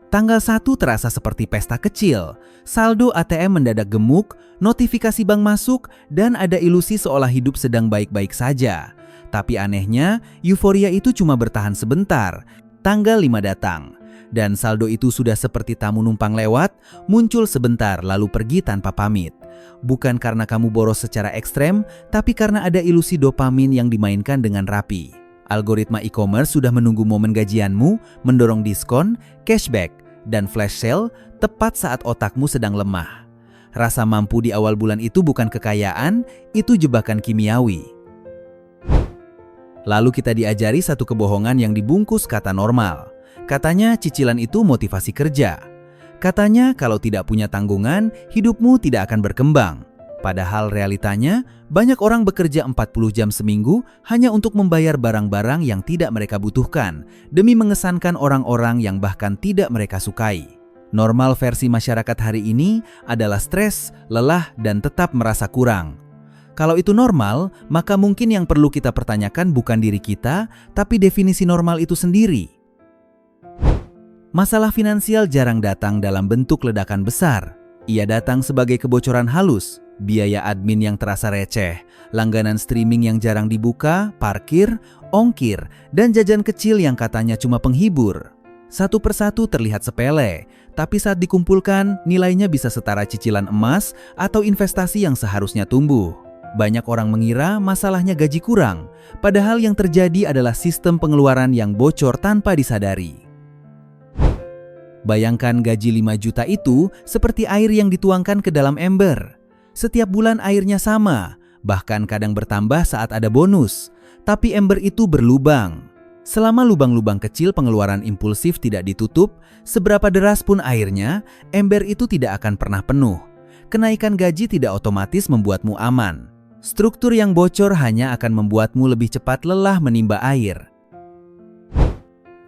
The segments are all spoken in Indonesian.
Tanggal 1 terasa seperti pesta kecil. Saldo ATM mendadak gemuk, notifikasi bank masuk, dan ada ilusi seolah hidup sedang baik-baik saja. Tapi anehnya, euforia itu cuma bertahan sebentar. Tanggal 5 datang, dan saldo itu sudah seperti tamu numpang lewat, muncul sebentar lalu pergi tanpa pamit. Bukan karena kamu boros secara ekstrem, tapi karena ada ilusi dopamin yang dimainkan dengan rapi. Algoritma e-commerce sudah menunggu momen gajianmu, mendorong diskon, cashback, dan flash sale tepat saat otakmu sedang lemah. Rasa mampu di awal bulan itu bukan kekayaan, itu jebakan kimiawi. Lalu kita diajari satu kebohongan yang dibungkus kata normal. Katanya cicilan itu motivasi kerja. Katanya kalau tidak punya tanggungan, hidupmu tidak akan berkembang. Padahal realitanya, banyak orang bekerja 40 jam seminggu hanya untuk membayar barang-barang yang tidak mereka butuhkan, demi mengesankan orang-orang yang bahkan tidak mereka sukai. Normal versi masyarakat hari ini adalah stres, lelah, dan tetap merasa kurang. Kalau itu normal, maka mungkin yang perlu kita pertanyakan bukan diri kita, tapi definisi normal itu sendiri. Masalah finansial jarang datang dalam bentuk ledakan besar. Ia datang sebagai kebocoran halus, biaya admin yang terasa receh, langganan streaming yang jarang dibuka, parkir, ongkir, dan jajan kecil yang katanya cuma penghibur. Satu persatu terlihat sepele, tapi saat dikumpulkan, nilainya bisa setara cicilan emas atau investasi yang seharusnya tumbuh. Banyak orang mengira masalahnya gaji kurang, padahal yang terjadi adalah sistem pengeluaran yang bocor tanpa disadari. Bayangkan gaji 5 juta itu seperti air yang dituangkan ke dalam ember. Setiap bulan airnya sama, bahkan kadang bertambah saat ada bonus. Tapi ember itu berlubang. Selama lubang-lubang kecil pengeluaran impulsif tidak ditutup, seberapa deras pun airnya, ember itu tidak akan pernah penuh. Kenaikan gaji tidak otomatis membuatmu aman. Struktur yang bocor hanya akan membuatmu lebih cepat lelah menimba air.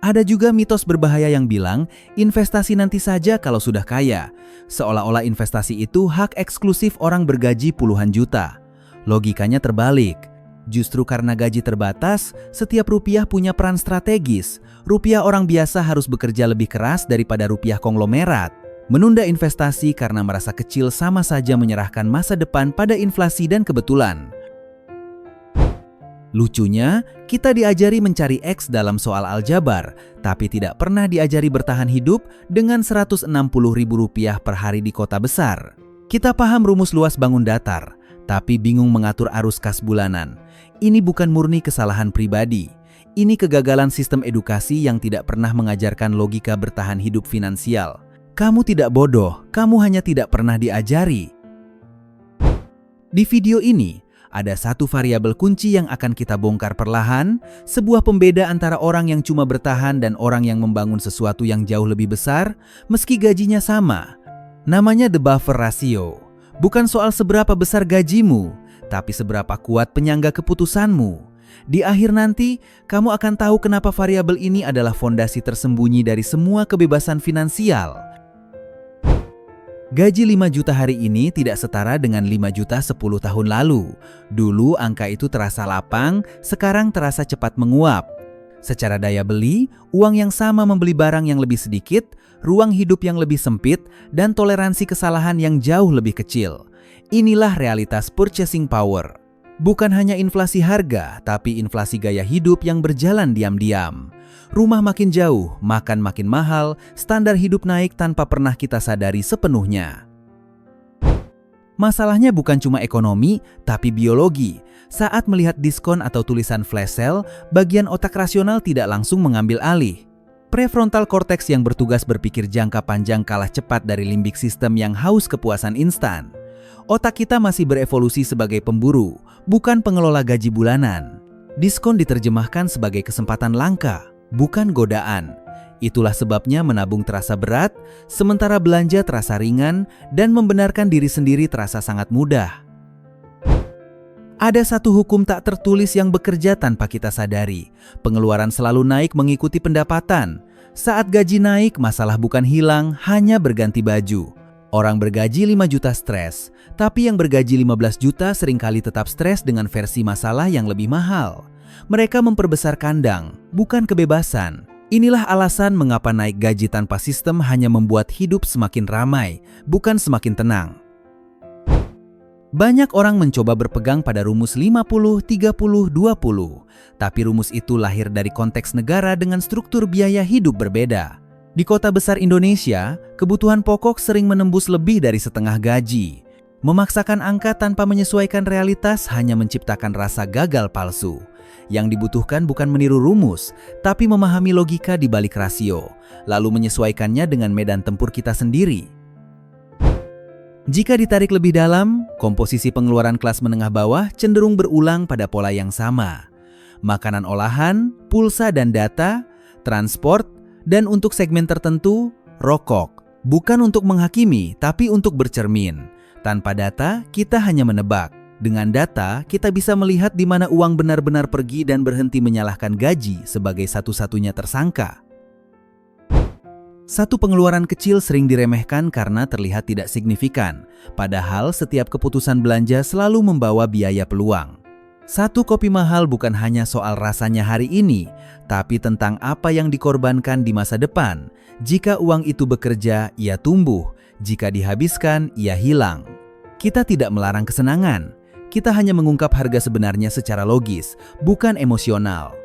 Ada juga mitos berbahaya yang bilang, investasi nanti saja kalau sudah kaya. Seolah-olah investasi itu hak eksklusif orang bergaji puluhan juta. Logikanya terbalik. Justru karena gaji terbatas, setiap rupiah punya peran strategis. Rupiah orang biasa harus bekerja lebih keras daripada rupiah konglomerat. Menunda investasi karena merasa kecil sama saja menyerahkan masa depan pada inflasi dan kebetulan. Lucunya, kita diajari mencari X dalam soal aljabar, tapi tidak pernah diajari bertahan hidup dengan Rp160.000 per hari di kota besar. Kita paham rumus luas bangun datar, tapi bingung mengatur arus kas bulanan. Ini bukan murni kesalahan pribadi. Ini kegagalan sistem edukasi yang tidak pernah mengajarkan logika bertahan hidup finansial. Kamu tidak bodoh, kamu hanya tidak pernah diajari. Di video ini, ada satu variabel kunci yang akan kita bongkar perlahan, sebuah pembeda antara orang yang cuma bertahan dan orang yang membangun sesuatu yang jauh lebih besar, meski gajinya sama. Namanya the buffer ratio. Bukan soal seberapa besar gajimu, tapi seberapa kuat penyangga keputusanmu. Di akhir nanti, kamu akan tahu kenapa variabel ini adalah fondasi tersembunyi dari semua kebebasan finansial. Gaji 5 juta hari ini tidak setara dengan 5 juta 10 tahun lalu. Dulu angka itu terasa lapang, sekarang terasa cepat menguap. Secara daya beli, uang yang sama membeli barang yang lebih sedikit, ruang hidup yang lebih sempit, dan toleransi kesalahan yang jauh lebih kecil. Inilah realitas purchasing power. Bukan hanya inflasi harga, tapi inflasi gaya hidup yang berjalan diam-diam. Rumah makin jauh, makan makin mahal, standar hidup naik tanpa pernah kita sadari sepenuhnya. Masalahnya bukan cuma ekonomi, tapi biologi. Saat melihat diskon atau tulisan flash sale, bagian otak rasional tidak langsung mengambil alih. Prefrontal cortex yang bertugas berpikir jangka panjang kalah cepat dari limbik sistem yang haus kepuasan instan. Otak kita masih berevolusi sebagai pemburu, bukan pengelola gaji bulanan. Diskon diterjemahkan sebagai kesempatan langka, bukan godaan. Itulah sebabnya menabung terasa berat, sementara belanja terasa ringan, dan membenarkan diri sendiri terasa sangat mudah. Ada satu hukum tak tertulis yang bekerja tanpa kita sadari. Pengeluaran selalu naik mengikuti pendapatan. Saat gaji naik, masalah bukan hilang, hanya berganti baju. Orang bergaji 5 juta stres, tapi yang bergaji 15 juta seringkali tetap stres dengan versi masalah yang lebih mahal. Mereka memperbesar kandang, bukan kebebasan. Inilah alasan mengapa naik gaji tanpa sistem hanya membuat hidup semakin ramai, bukan semakin tenang. Banyak orang mencoba berpegang pada rumus 50-30-20, tapi rumus itu lahir dari konteks negara dengan struktur biaya hidup berbeda. Di kota besar Indonesia, kebutuhan pokok sering menembus lebih dari setengah gaji. Memaksakan angka tanpa menyesuaikan realitas hanya menciptakan rasa gagal palsu. Yang dibutuhkan bukan meniru rumus, tapi memahami logika di balik rasio, lalu menyesuaikannya dengan medan tempur kita sendiri. Jika ditarik lebih dalam, komposisi pengeluaran kelas menengah bawah cenderung berulang pada pola yang sama. Makanan olahan, pulsa dan data, transport, dan untuk segmen tertentu, rokok. Bukan untuk menghakimi, tapi untuk bercermin. Tanpa data, kita hanya menebak. Dengan data, kita bisa melihat di mana uang benar-benar pergi dan berhenti menyalahkan gaji sebagai satu-satunya tersangka. Satu pengeluaran kecil sering diremehkan karena terlihat tidak signifikan, padahal setiap keputusan belanja selalu membawa biaya peluang. Satu kopi mahal bukan hanya soal rasanya hari ini, tapi tentang apa yang dikorbankan di masa depan. Jika uang itu bekerja, ia tumbuh. Jika dihabiskan, ia hilang. Kita tidak melarang kesenangan. Kita hanya mengungkap harga sebenarnya secara logis, bukan emosional.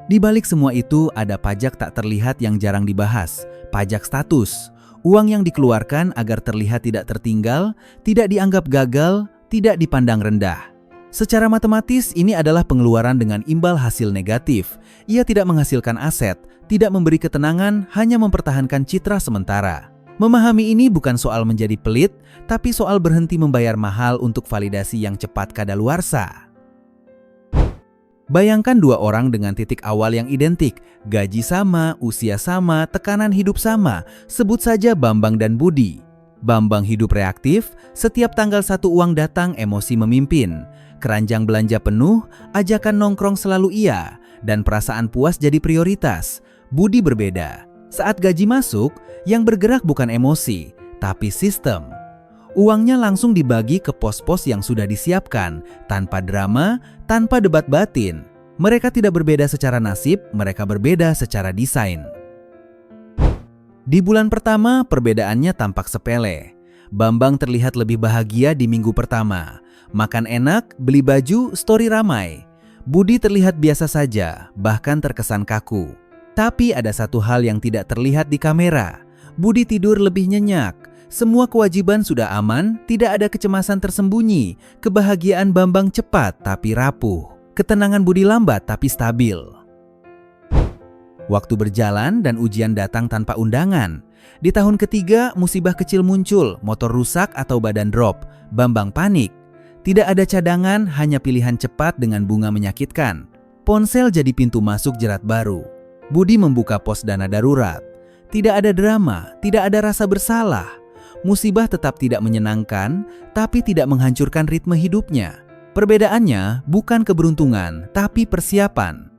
Di balik semua itu, ada pajak tak terlihat yang jarang dibahas. Pajak status. Uang yang dikeluarkan agar terlihat tidak tertinggal, tidak dianggap gagal, tidak dipandang rendah. Secara matematis, ini adalah pengeluaran dengan imbal hasil negatif. Ia tidak menghasilkan aset, tidak memberi ketenangan, hanya mempertahankan citra sementara. Memahami ini bukan soal menjadi pelit, tapi soal berhenti membayar mahal untuk validasi yang cepat kadaluarsa. Bayangkan dua orang dengan titik awal yang identik, gaji sama, usia sama, tekanan hidup sama, sebut saja Bambang dan Budi. Bambang hidup reaktif, setiap tanggal 1 uang datang emosi memimpin. Keranjang belanja penuh, ajakan nongkrong selalu iya, dan perasaan puas jadi prioritas. Budi berbeda. Saat gaji masuk, yang bergerak bukan emosi, tapi sistem. Uangnya langsung dibagi ke pos-pos yang sudah disiapkan, tanpa drama, tanpa debat batin. Mereka tidak berbeda secara nasib, mereka berbeda secara desain. Di bulan pertama, perbedaannya tampak sepele. Bambang terlihat lebih bahagia di minggu pertama. Makan enak, beli baju, story ramai. Budi terlihat biasa saja, bahkan terkesan kaku. Tapi ada satu hal yang tidak terlihat di kamera. Budi tidur lebih nyenyak. Semua kewajiban sudah aman, tidak ada kecemasan tersembunyi. Kebahagiaan Bambang cepat tapi rapuh. Ketenangan Budi lambat tapi stabil. Waktu berjalan dan ujian datang tanpa undangan. Di tahun ketiga, musibah kecil muncul, motor rusak atau badan drop. Bambang panik. Tidak ada cadangan, hanya pilihan cepat dengan bunga menyakitkan. Ponsel jadi pintu masuk jerat baru. Budi membuka pos dana darurat. Tidak ada drama, tidak ada rasa bersalah. Musibah tetap tidak menyenangkan, tapi tidak menghancurkan ritme hidupnya. Perbedaannya bukan keberuntungan, tapi persiapan.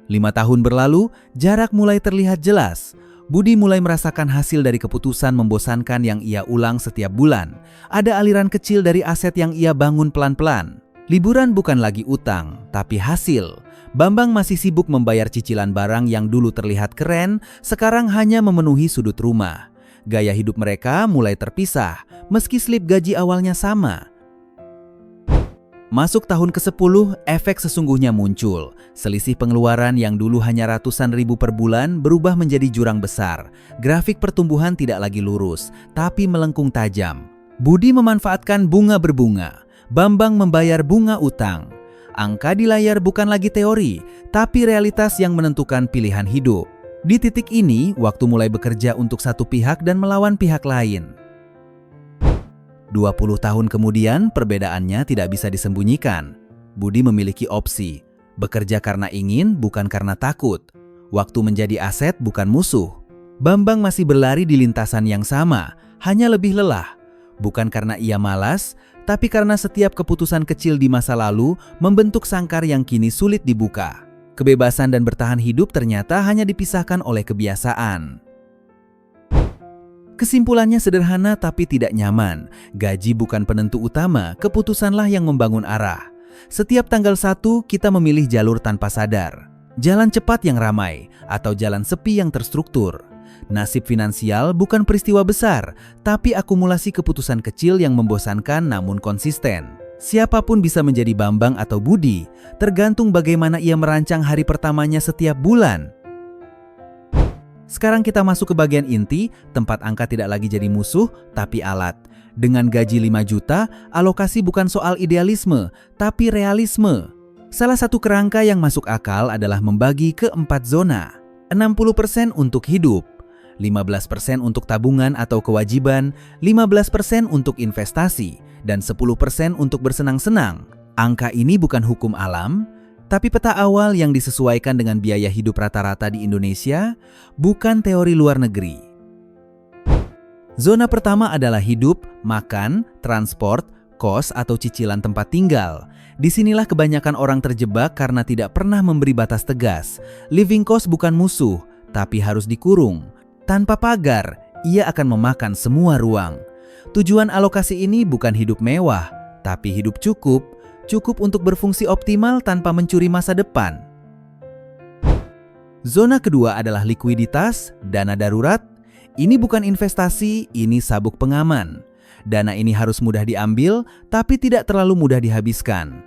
5 tahun berlalu, jarak mulai terlihat jelas. Budi mulai merasakan hasil dari keputusan membosankan yang ia ulang setiap bulan. Ada aliran kecil dari aset yang ia bangun pelan-pelan. Liburan bukan lagi utang, tapi hasil. Bambang masih sibuk membayar cicilan barang yang dulu terlihat keren, sekarang hanya memenuhi sudut rumah. Gaya hidup mereka mulai terpisah, meski slip gaji awalnya sama. Masuk tahun ke-10, efek sesungguhnya muncul. Selisih pengeluaran yang dulu hanya ratusan ribu per bulan berubah menjadi jurang besar. Grafik pertumbuhan tidak lagi lurus, tapi melengkung tajam. Budi memanfaatkan bunga berbunga. Bambang membayar bunga utang. Angka di layar bukan lagi teori, tapi realitas yang menentukan pilihan hidup. Di titik ini, waktu mulai bekerja untuk satu pihak dan melawan pihak lain. 20 tahun kemudian, perbedaannya tidak bisa disembunyikan. Budi memiliki opsi. Bekerja karena ingin, bukan karena takut. Waktu menjadi aset, bukan musuh. Bambang masih berlari di lintasan yang sama, hanya lebih lelah. Bukan karena ia malas, tapi karena setiap keputusan kecil di masa lalu membentuk sangkar yang kini sulit dibuka. Kebebasan dan bertahan hidup ternyata hanya dipisahkan oleh kebiasaan. Kesimpulannya sederhana tapi tidak nyaman. Gaji bukan penentu utama, keputusanlah yang membangun arah. Setiap tanggal 1 kita memilih jalur tanpa sadar. jalan cepat yang ramai, atau jalan sepi yang terstruktur. Nasib finansial bukan peristiwa besar, tapi akumulasi keputusan kecil yang membosankan namun konsisten. Siapapun bisa menjadi Bambang atau Budi, tergantung bagaimana ia merancang hari pertamanya setiap bulan. Sekarang kita masuk ke bagian inti, tempat angka tidak lagi jadi musuh, tapi alat. Dengan gaji 5 juta, alokasi bukan soal idealisme, tapi realisme. Salah satu kerangka yang masuk akal adalah membagi ke 4 zona. 60% untuk hidup, 15% untuk tabungan atau kewajiban, 15% untuk investasi, dan 10% untuk bersenang-senang. Angka ini bukan hukum alam, tapi peta awal yang disesuaikan dengan biaya hidup rata-rata di Indonesia, bukan teori luar negeri. Zona pertama adalah hidup, makan, transport, kos atau cicilan tempat tinggal. Disinilah kebanyakan orang terjebak karena tidak pernah memberi batas tegas. Living cost bukan musuh, tapi harus dikurung. Tanpa pagar, ia akan memakan semua ruang. Tujuan alokasi ini bukan hidup mewah, tapi hidup cukup untuk berfungsi optimal tanpa mencuri masa depan. Zona kedua adalah likuiditas, dana darurat. Ini bukan investasi, ini sabuk pengaman. Dana ini harus mudah diambil, tapi tidak terlalu mudah dihabiskan.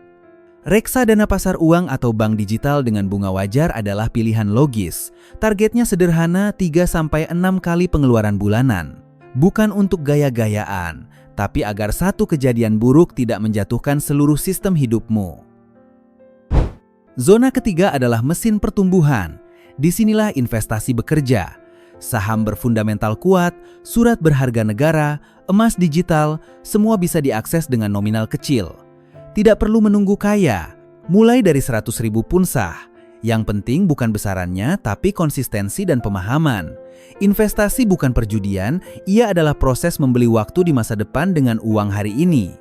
Reksadana pasar uang atau bank digital dengan bunga wajar adalah pilihan logis. Targetnya sederhana 3-6 kali pengeluaran bulanan. Bukan untuk gaya-gayaan, tapi agar satu kejadian buruk tidak menjatuhkan seluruh sistem hidupmu. Zona ketiga adalah mesin pertumbuhan. Disinilah investasi bekerja. Saham berfundamental kuat, surat berharga negara, emas digital, semua bisa diakses dengan nominal kecil. Tidak perlu menunggu kaya, mulai dari 100.000 pun sah. Yang penting bukan besarannya, tapi konsistensi dan pemahaman. Investasi bukan perjudian, ia adalah proses membeli waktu di masa depan dengan uang hari ini.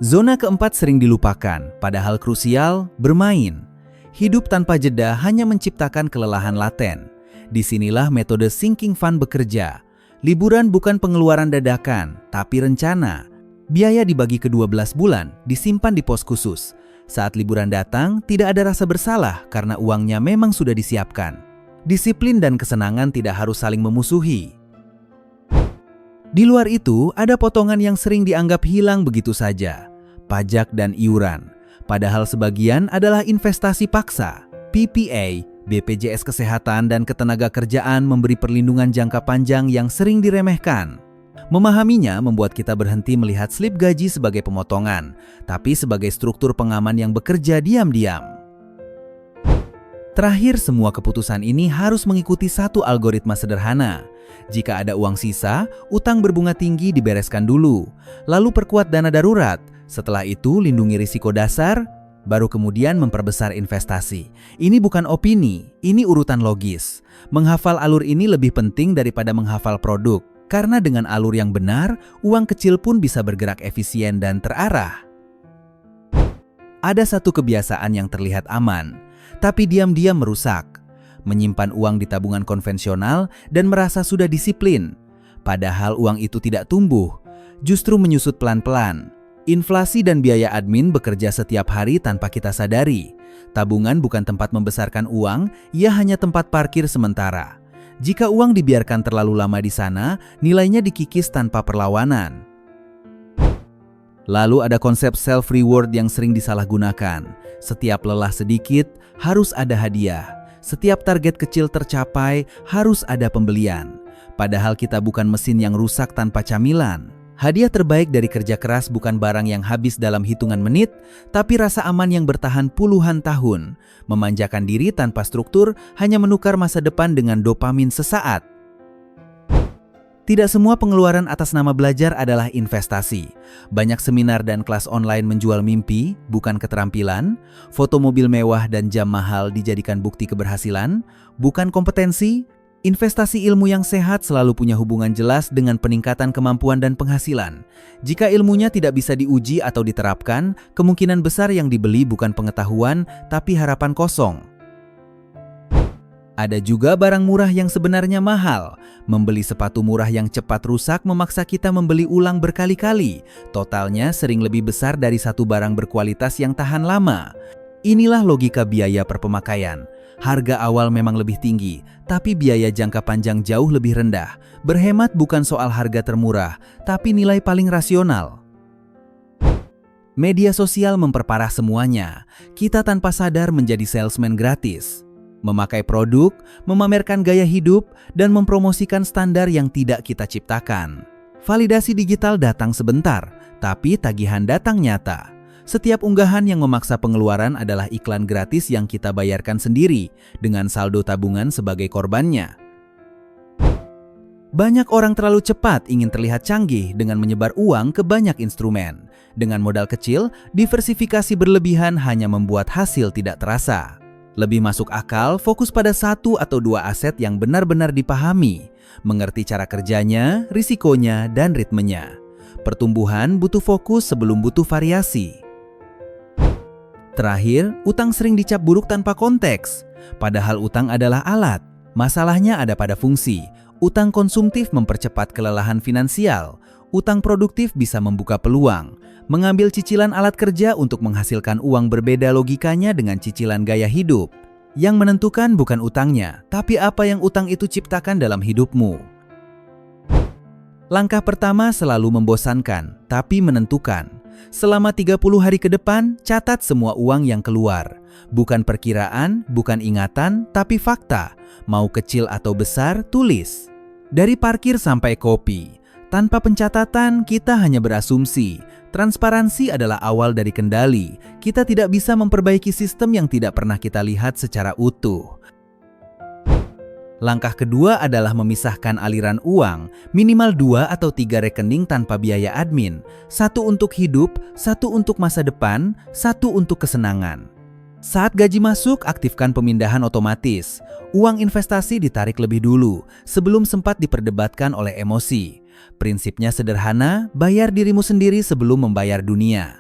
Zona keempat sering dilupakan, padahal krusial, bermain. Hidup tanpa jeda hanya menciptakan kelelahan laten. Disinilah metode sinking fund bekerja. Liburan bukan pengeluaran dadakan, tapi rencana. Biaya dibagi ke 12 bulan, disimpan di pos khusus. Saat liburan datang, tidak ada rasa bersalah karena uangnya memang sudah disiapkan. Disiplin dan kesenangan tidak harus saling memusuhi. Di luar itu, ada potongan yang sering dianggap hilang begitu saja. Pajak dan iuran. Padahal sebagian adalah investasi paksa. PPA, BPJS Kesehatan dan Ketenagakerjaan memberi perlindungan jangka panjang yang sering diremehkan. Memahaminya membuat kita berhenti melihat slip gaji sebagai pemotongan, tapi sebagai struktur pengaman yang bekerja diam-diam. Terakhir, semua keputusan ini harus mengikuti satu algoritma sederhana. Jika ada uang sisa, utang berbunga tinggi dibereskan dulu. Lalu perkuat dana darurat. Setelah itu, lindungi risiko dasar, baru kemudian memperbesar investasi. Ini bukan opini, ini urutan logis. Menghafal alur ini lebih penting daripada menghafal produk. Karena dengan alur yang benar, uang kecil pun bisa bergerak efisien dan terarah. Ada satu kebiasaan yang terlihat aman, tapi diam-diam merusak. Menyimpan uang di tabungan konvensional dan merasa sudah disiplin. Padahal uang itu tidak tumbuh, justru menyusut pelan-pelan. Inflasi dan biaya admin bekerja setiap hari tanpa kita sadari. Tabungan bukan tempat membesarkan uang, ia hanya tempat parkir sementara. Jika uang dibiarkan terlalu lama di sana, nilainya dikikis tanpa perlawanan. Lalu ada konsep self-reward yang sering disalahgunakan. Setiap lelah sedikit, harus ada hadiah. Setiap target kecil tercapai, harus ada pembelian. Padahal kita bukan mesin yang rusak tanpa camilan. Hadiah terbaik dari kerja keras bukan barang yang habis dalam hitungan menit, tapi rasa aman yang bertahan puluhan tahun. Memanjakan diri tanpa struktur hanya menukar masa depan dengan dopamin sesaat. Tidak semua pengeluaran atas nama belajar adalah investasi. Banyak seminar dan kelas online menjual mimpi, bukan keterampilan. Foto mobil mewah dan jam mahal dijadikan bukti keberhasilan, bukan kompetensi. Investasi ilmu yang sehat selalu punya hubungan jelas dengan peningkatan kemampuan dan penghasilan. Jika ilmunya tidak bisa diuji atau diterapkan, kemungkinan besar yang dibeli bukan pengetahuan, tapi harapan kosong. Ada juga barang murah yang sebenarnya mahal. Membeli sepatu murah yang cepat rusak memaksa kita membeli ulang berkali-kali. Totalnya sering lebih besar dari satu barang berkualitas yang tahan lama. Inilah logika biaya per pemakaian. Harga awal memang lebih tinggi, tapi biaya jangka panjang jauh lebih rendah. Berhemat bukan soal harga termurah, tapi nilai paling rasional. Media sosial memperparah semuanya. Kita tanpa sadar menjadi salesman gratis. Memakai produk, memamerkan gaya hidup, dan mempromosikan standar yang tidak kita ciptakan. Validasi digital datang sebentar, tapi tagihan datang nyata. Setiap unggahan yang memaksa pengeluaran adalah iklan gratis yang kita bayarkan sendiri, dengan saldo tabungan sebagai korbannya. Banyak orang terlalu cepat ingin terlihat canggih dengan menyebar uang ke banyak instrumen. Dengan modal kecil, diversifikasi berlebihan hanya membuat hasil tidak terasa. Lebih masuk akal fokus pada 1 atau 2 aset yang benar-benar dipahami, mengerti cara kerjanya, risikonya, dan ritmenya. Pertumbuhan butuh fokus sebelum butuh variasi. Terakhir, utang sering dicap buruk tanpa konteks. Padahal utang adalah alat. Masalahnya ada pada fungsi. Utang konsumtif mempercepat kelelahan finansial. Utang produktif bisa membuka peluang. Mengambil cicilan alat kerja untuk menghasilkan uang berbeda logikanya dengan cicilan gaya hidup. Yang menentukan bukan utangnya, tapi apa yang utang itu ciptakan dalam hidupmu. Langkah pertama selalu membosankan, tapi menentukan. Selama 30 hari ke depan, catat semua uang yang keluar. Bukan perkiraan, bukan ingatan, tapi fakta. Mau kecil atau besar, tulis. Dari parkir sampai kopi. Tanpa pencatatan, kita hanya berasumsi. Transparansi adalah awal dari kendali. Kita tidak bisa memperbaiki sistem yang tidak pernah kita lihat secara utuh. Langkah kedua adalah memisahkan aliran uang, minimal 2 atau 3 rekening tanpa biaya admin. 1 untuk hidup, 1 untuk masa depan, 1 untuk kesenangan. Saat gaji masuk, aktifkan pemindahan otomatis. Uang investasi ditarik lebih dulu, sebelum sempat diperdebatkan oleh emosi. Prinsipnya sederhana, bayar dirimu sendiri sebelum membayar dunia.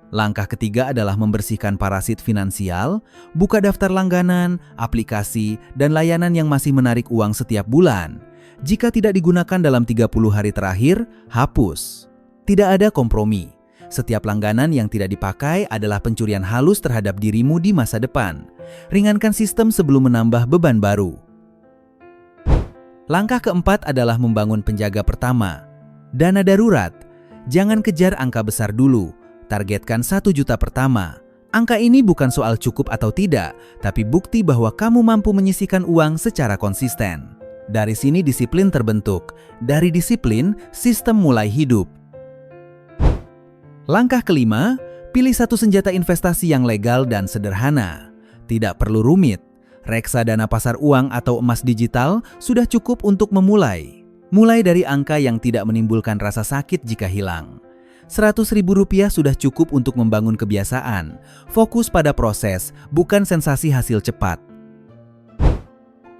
Langkah ketiga adalah membersihkan parasit finansial, buka daftar langganan, aplikasi, dan layanan yang masih menarik uang setiap bulan. Jika tidak digunakan dalam 30 hari terakhir, hapus. Tidak ada kompromi. Setiap langganan yang tidak dipakai adalah pencurian halus terhadap dirimu di masa depan. Ringankan sistem sebelum menambah beban baru. Langkah keempat adalah membangun penjaga pertama. Dana darurat. Jangan kejar angka besar dulu. Targetkan 1 juta pertama. Angka ini bukan soal cukup atau tidak, tapi bukti bahwa kamu mampu menyisihkan uang secara konsisten. Dari sini disiplin terbentuk. Dari disiplin, sistem mulai hidup. Langkah kelima, pilih satu senjata investasi yang legal dan sederhana. Tidak perlu rumit. Reksadana pasar uang atau emas digital sudah cukup untuk memulai. Mulai dari angka yang tidak menimbulkan rasa sakit jika hilang. Rp100.000 sudah cukup untuk membangun kebiasaan. Fokus pada proses, bukan sensasi hasil cepat.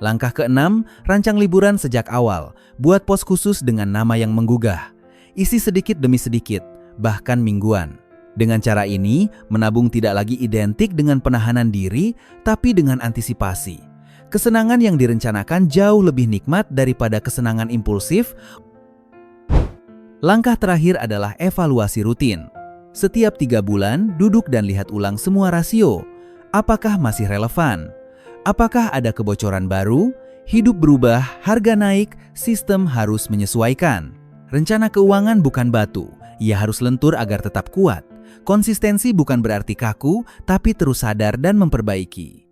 Langkah keenam, rancang liburan sejak awal. Buat pos khusus dengan nama yang menggugah. Isi sedikit demi sedikit, bahkan mingguan. Dengan cara ini, menabung tidak lagi identik dengan penahanan diri, tapi dengan antisipasi. Kesenangan yang direncanakan jauh lebih nikmat daripada kesenangan impulsif. Langkah terakhir adalah evaluasi rutin. Setiap 3 bulan, duduk dan lihat ulang semua rasio. Apakah masih relevan? Apakah ada kebocoran baru? Hidup berubah, harga naik, sistem harus menyesuaikan. Rencana keuangan bukan batu, ia harus lentur agar tetap kuat. Konsistensi bukan berarti kaku, tapi terus sadar dan memperbaiki.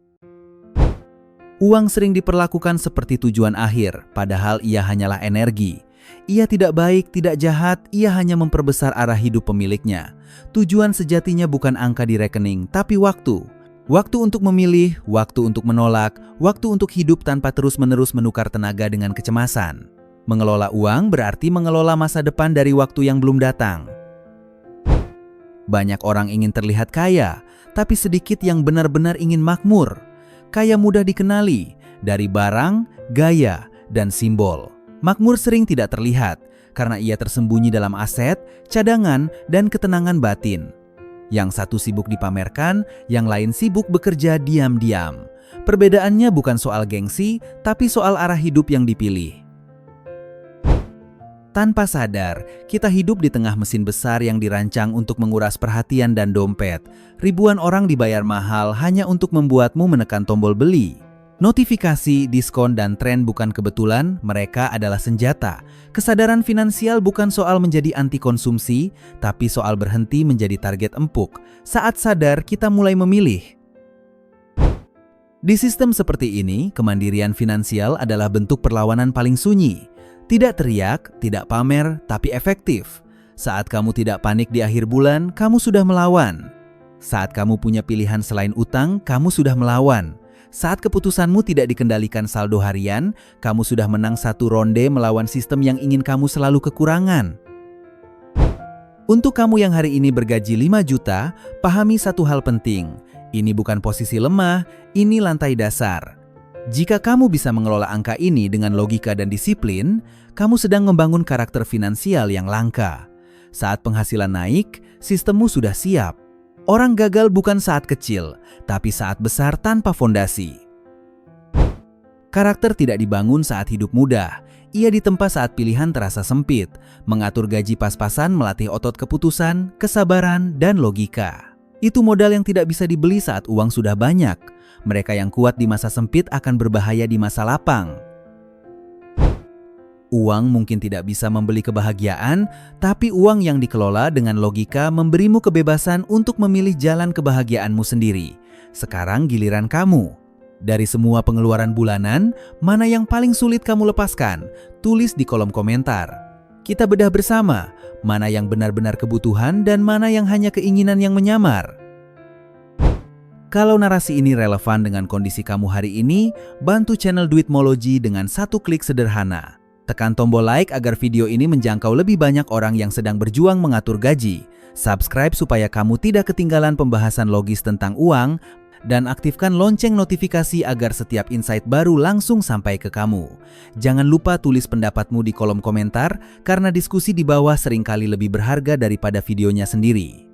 Uang sering diperlakukan seperti tujuan akhir, padahal ia hanyalah energi. Ia tidak baik, tidak jahat, ia hanya memperbesar arah hidup pemiliknya. Tujuan sejatinya bukan angka di rekening, tapi waktu. Waktu untuk memilih, waktu untuk menolak, waktu untuk hidup tanpa terus-menerus menukar tenaga dengan kecemasan. Mengelola uang berarti mengelola masa depan dari waktu yang belum datang. Banyak orang ingin terlihat kaya, tapi sedikit yang benar-benar ingin makmur. Kaya mudah dikenali, dari barang, gaya, dan simbol. Makmur sering tidak terlihat, karena ia tersembunyi dalam aset, cadangan, dan ketenangan batin. Yang satu sibuk dipamerkan, yang lain sibuk bekerja diam-diam. Perbedaannya bukan soal gengsi, tapi soal arah hidup yang dipilih. Tanpa sadar, kita hidup di tengah mesin besar yang dirancang untuk menguras perhatian dan dompet. Ribuan orang dibayar mahal hanya untuk membuatmu menekan tombol beli. Notifikasi, diskon, dan tren bukan kebetulan, mereka adalah senjata. Kesadaran finansial bukan soal menjadi anti konsumsi, tapi soal berhenti menjadi target empuk. Saat sadar, kita mulai memilih. Di sistem seperti ini, kemandirian finansial adalah bentuk perlawanan paling sunyi. Tidak teriak, tidak pamer, tapi efektif. Saat kamu tidak panik di akhir bulan, kamu sudah melawan. Saat kamu punya pilihan selain utang, kamu sudah melawan. Saat keputusanmu tidak dikendalikan saldo harian, kamu sudah menang satu ronde melawan sistem yang ingin kamu selalu kekurangan. Untuk kamu yang hari ini bergaji 5 juta, pahami satu hal penting. Ini bukan posisi lemah, ini lantai dasar. Jika kamu bisa mengelola angka ini dengan logika dan disiplin, kamu sedang membangun karakter finansial yang langka. Saat penghasilan naik, sistemmu sudah siap. Orang gagal bukan saat kecil, tapi saat besar tanpa fondasi. Karakter tidak dibangun saat hidup mudah. Ia ditempa saat pilihan terasa sempit. Mengatur gaji pas-pasan melatih otot keputusan, kesabaran, dan logika. Itu modal yang tidak bisa dibeli saat uang sudah banyak. Mereka yang kuat di masa sempit akan berbahaya di masa lapang. Uang mungkin tidak bisa membeli kebahagiaan, tapi uang yang dikelola dengan logika memberimu kebebasan untuk memilih jalan kebahagiaanmu sendiri. Sekarang giliran kamu. Dari semua pengeluaran bulanan, mana yang paling sulit kamu lepaskan? Tulis di kolom komentar. Kita bedah bersama, mana yang benar-benar kebutuhan dan mana yang hanya keinginan yang menyamar. Kalau narasi ini relevan dengan kondisi kamu hari ini, bantu channel Duitmology dengan satu klik sederhana. Tekan tombol like agar video ini menjangkau lebih banyak orang yang sedang berjuang mengatur gaji. Subscribe supaya kamu tidak ketinggalan pembahasan logis tentang uang, dan aktifkan lonceng notifikasi agar setiap insight baru langsung sampai ke kamu. Jangan lupa tulis pendapatmu di kolom komentar, karena diskusi di bawah seringkali lebih berharga daripada videonya sendiri.